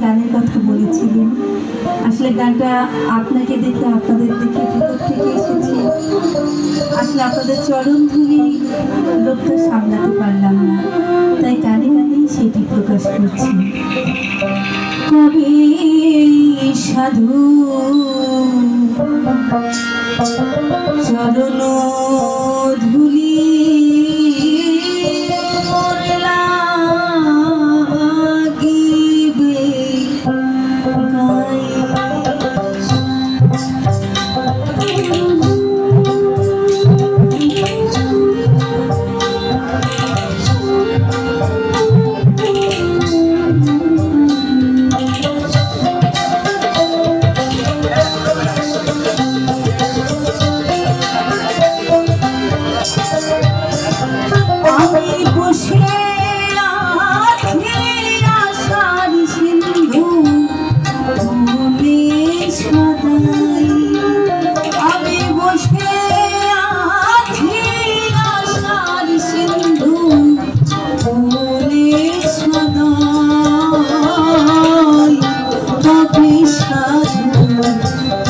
গানের কথা বলেছিলেন। আসলে গানটা আপনাকে দেখে, আপনাদের দেখে ভিতর থেকে এসেছে। আসলে আপনাদের চরণ ধুলি লোকটা সামলাতে পারলাম না, তাই গানে গানেই সেটি প্রকাশ করছি। কবি সাধু চরণ ধুলি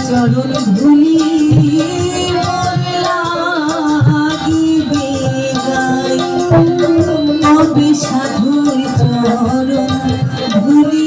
চরণ ধুলি লাগিবে গাই, কবি সাধুর চরণ ধুলি।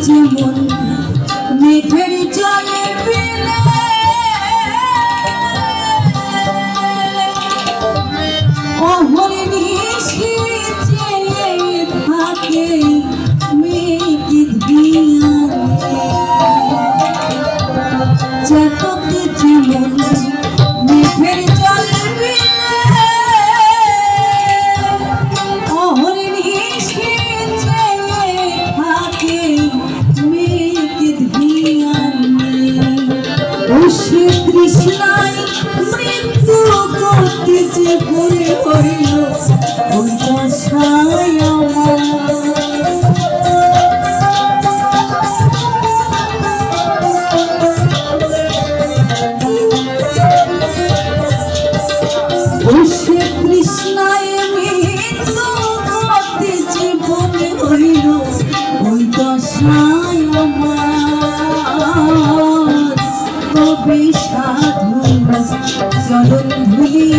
যেমন মেঘের জলে পেলে অহরি সেচে থাকে মেঘ দিয়া চাতকে যেমন মেঘের জলে পেলে অহরি সেচে থাকে শ্রী কৃষ্ণায় মৃত্যু করতেছে ভুলে হইল ওই দশায় শ্রী কৃষ্ণায় মৃত্যু করতেছে ভুলে হইল ওই দশায় কবি সাধু চরণ ধুলি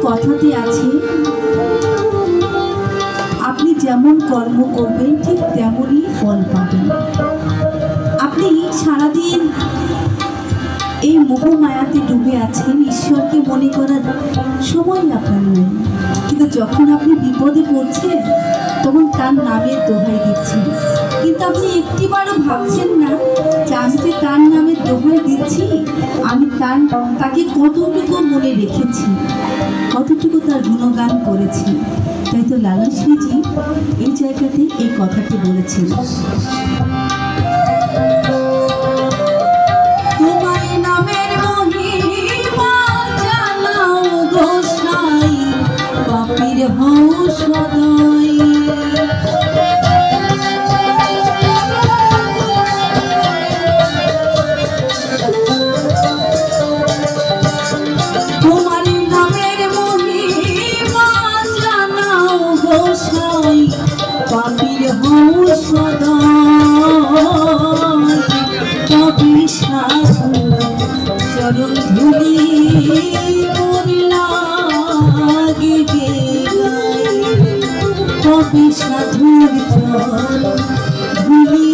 কথাতে আছে, আপনি যেমন কর্ম করবেন ঠিক তেমনই ফল পাবেন। আপনি সারাদিন এই মোহমায়াতে ডুবে আছেন, ঈশ্বরকে মনে করার সময় আপনার নেই, কিন্তু যখন আপনি বিপদে পড়ছেন তখন তার নামের দোহাই দিচ্ছেন, কিন্তু আপনি একটিবারও ভাবছেন না যে আমি যে তার নামের দোহাই দিচ্ছি, আমি তাকে কতটুকু মনে রেখেছি, কতটুকু তার গুণগান করেছি। তাই তো লালা শ্রীজি এই জায়গাতে এই কথাটি বলেছেন, তোমার নামের মহিমা জানাও গোসাই, পাপীর হও সদয়। তোমার নামের মহিমা জানাও গোসাই, পাপীর হও সদয়। কবি সাধু চরণ ধুলি মোর লাগিবে গাই, কবি সাধুর চরণ ধুলি।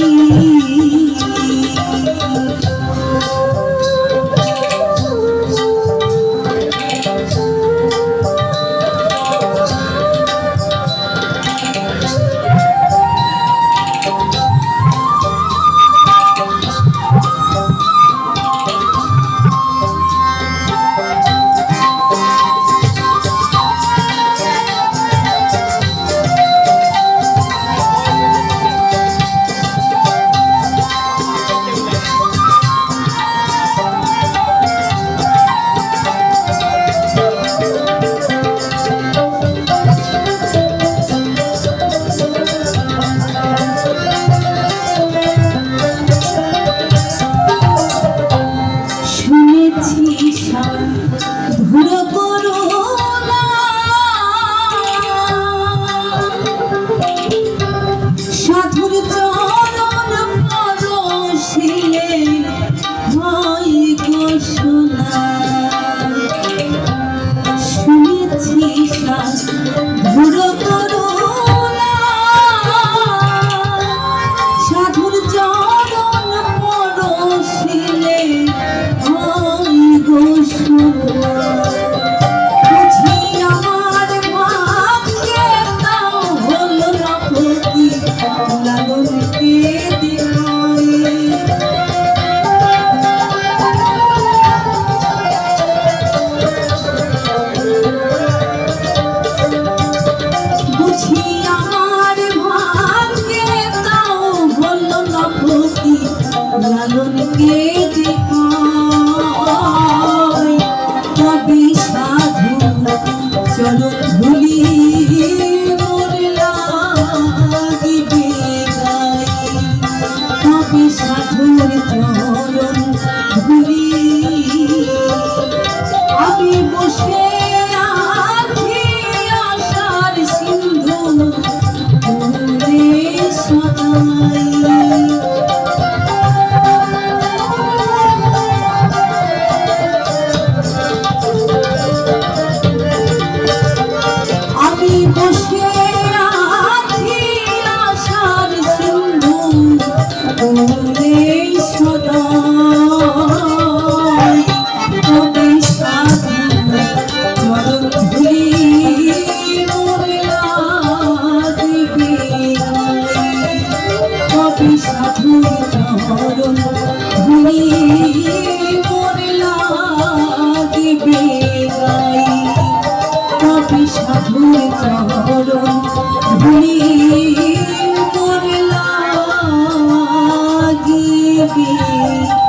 Be